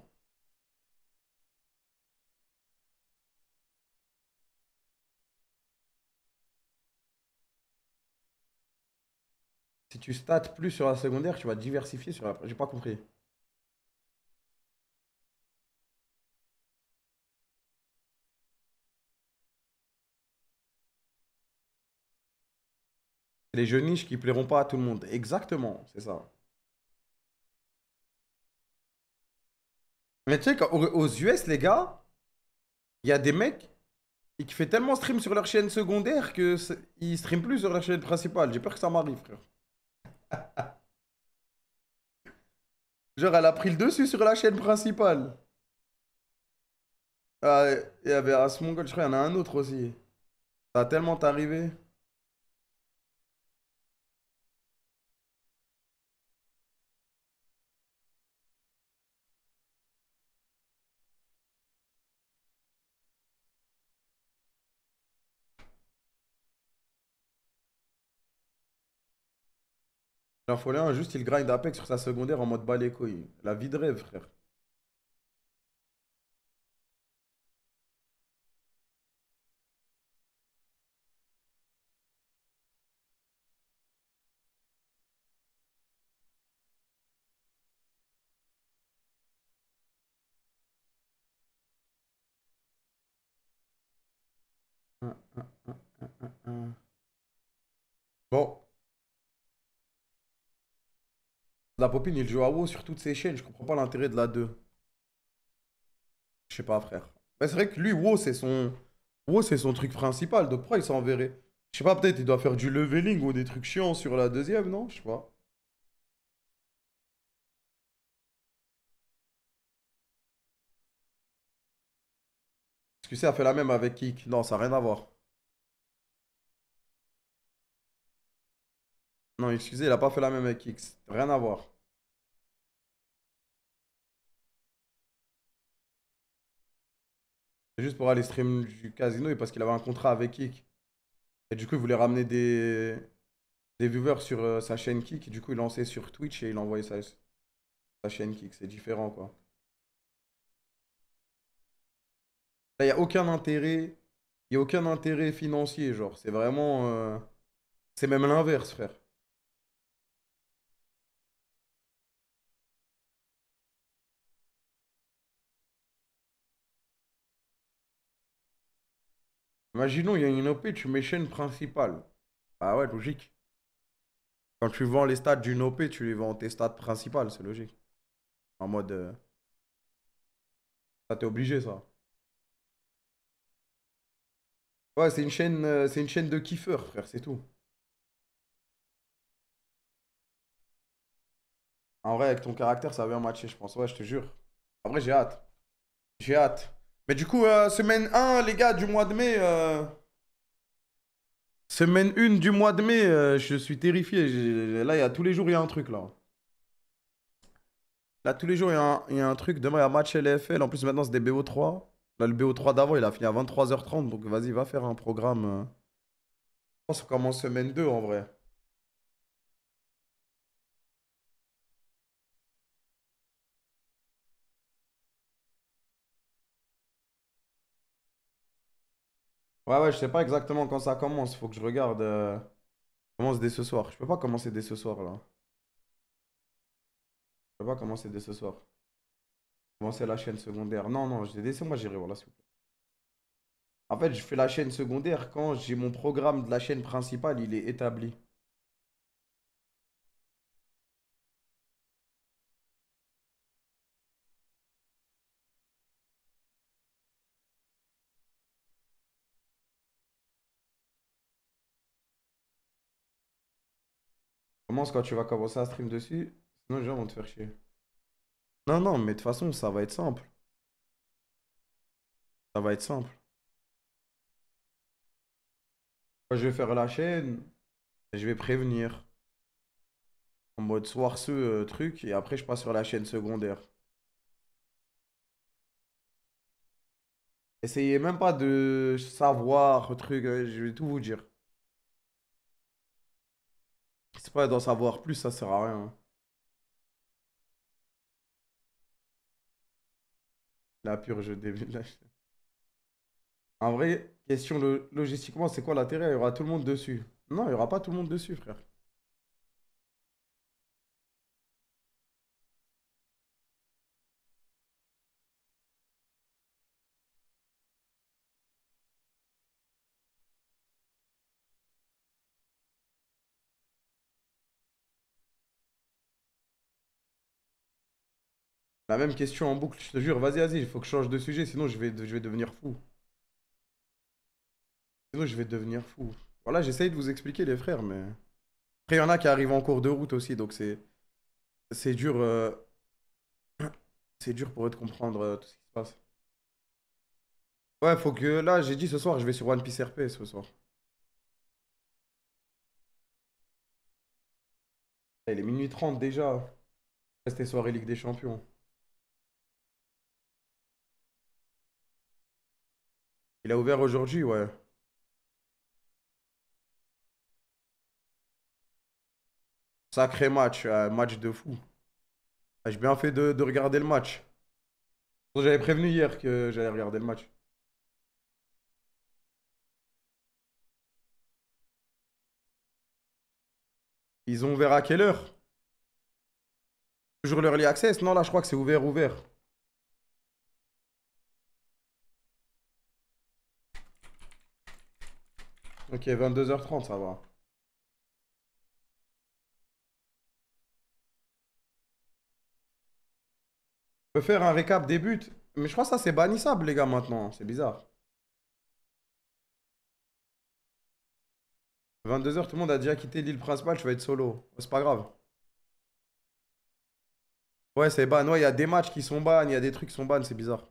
Speaker 1: Si tu stats plus sur la secondaire, tu vas diversifier sur la... J'ai pas compris. Les jeux niches qui plairont pas à tout le monde. Exactement, c'est ça. Mais tu sais, aux US, les gars, il y a des mecs qui fait tellement stream sur leur chaîne secondaire que ils streament plus sur leur chaîne principale. J'ai peur que ça m'arrive, frère. Genre, elle a pris le dessus sur la chaîne principale. Ah, il y avait Asmongold, je crois, il y en a un autre aussi. Ça va tellement t'arriver. L'infolien, juste il grind Apex sur sa secondaire en mode bas les couilles. La vie de rêve, frère. Hum, hum, hum, hum. Bon, la popine, il joue à WoW sur toutes ses chaînes. Je comprends pas l'intérêt de la 2. Je sais pas, frère. Mais c'est vrai que lui, WoW, c'est son truc principal. Donc pourquoi il s'enverrait? Je sais pas, peut-être il doit faire du leveling ou des trucs chiants sur la deuxième, non? Je sais pas. Parce que ça a fait la même avec Kik. Non, ça n'a rien à voir. Non, excusez, il a pas fait la même avec Kix. Rien à voir. C'est juste pour aller stream du casino et parce qu'il avait un contrat avec Kik. Et du coup, il voulait ramener des viewers sur sa chaîne Kik. Et du coup, il lançait sur Twitch et il envoyait sa chaîne Kik. C'est différent, quoi. Là, il n'y a aucun intérêt. Il n'y a aucun intérêt financier, genre. C'est vraiment. C'est même l'inverse, frère. Imaginons, il y a une OP, tu mets chaîne principale. Ah ouais, logique. Quand tu vends les stats d'une OP, tu les vends tes stats principales, c'est logique. En mode. Ça, t'es obligé, ça. Ouais, c'est une chaîne de kiffeurs, frère, c'est tout. En vrai, avec ton caractère, ça va bien matcher, je pense. Ouais, je te jure. En vrai, j'ai hâte. J'ai hâte. Mais du coup, semaine 1, les gars, du mois de mai. Semaine 1 du mois de mai, je suis terrifié. Là, il y a tous les jours, il y a un truc, là. Là, tous les jours, il y a un truc. Demain, il y a match LFL. En plus, maintenant, c'est des BO3. Là, le BO3 d'avant, il a fini à 23h30. Donc, vas-y, va faire un programme. Je pense qu'on commence semaine 2, en vrai. Ouais, ouais, je sais pas exactement quand ça commence. Faut que je regarde. Commence dès ce soir. Je peux pas commencer dès ce soir, là. Je peux pas commencer dès ce soir. Commencer la chaîne secondaire. Non, non, laissez-moi gérer, voilà, s'il vous plaît. En fait, je fais la chaîne secondaire quand j'ai mon programme de la chaîne principale, il est établi. Commence quand tu vas commencer à stream dessus. Sinon, les gens vont te faire chier. Non, non, mais de toute façon, ça va être simple. Ça va être simple. Quand je vais faire la chaîne, je vais prévenir. En mode soir ce truc. Et après, je passe sur la chaîne secondaire. Essayez même pas de savoir, truc. Je vais tout vous dire. C'est pas d'en savoir plus, ça sert à rien. La purge début de la chaîne. En vrai, question logistiquement, c'est quoi l'intérêt? Il y aura tout le monde dessus. Non, il n'y aura pas tout le monde dessus, frère. La même question en boucle, je te jure. Vas-y, vas-y, il faut que je change de sujet, sinon je vais devenir fou. Sinon, je vais devenir fou. Voilà, j'essaye de vous expliquer, les frères, mais... Après, il y en a qui arrivent en cours de route aussi, donc c'est dur, c'est dur pour eux de comprendre tout ce qui se passe. Ouais, faut que... Là, j'ai dit ce soir, je vais sur One Piece RP ce soir. Il est minuit 30 déjà. C'était soirée Ligue des Champions. Il a ouvert aujourd'hui, ouais. Sacré match, match de fou. Ah, j'ai bien fait de regarder le match. J'avais prévenu hier que j'allais regarder le match. Ils ont ouvert à quelle heure? Toujours l'early access? Non, là, je crois que c'est ouvert, ouvert. Ok, 22h30, ça va. On peut faire un récap des buts. Mais je crois que ça, c'est bannissable, les gars, maintenant. C'est bizarre. 22h, tout le monde a déjà quitté l'île principale, je vais être solo. C'est pas grave. Ouais, c'est ban. Ouais, il y a des matchs qui sont ban, il y a des trucs qui sont ban, c'est bizarre.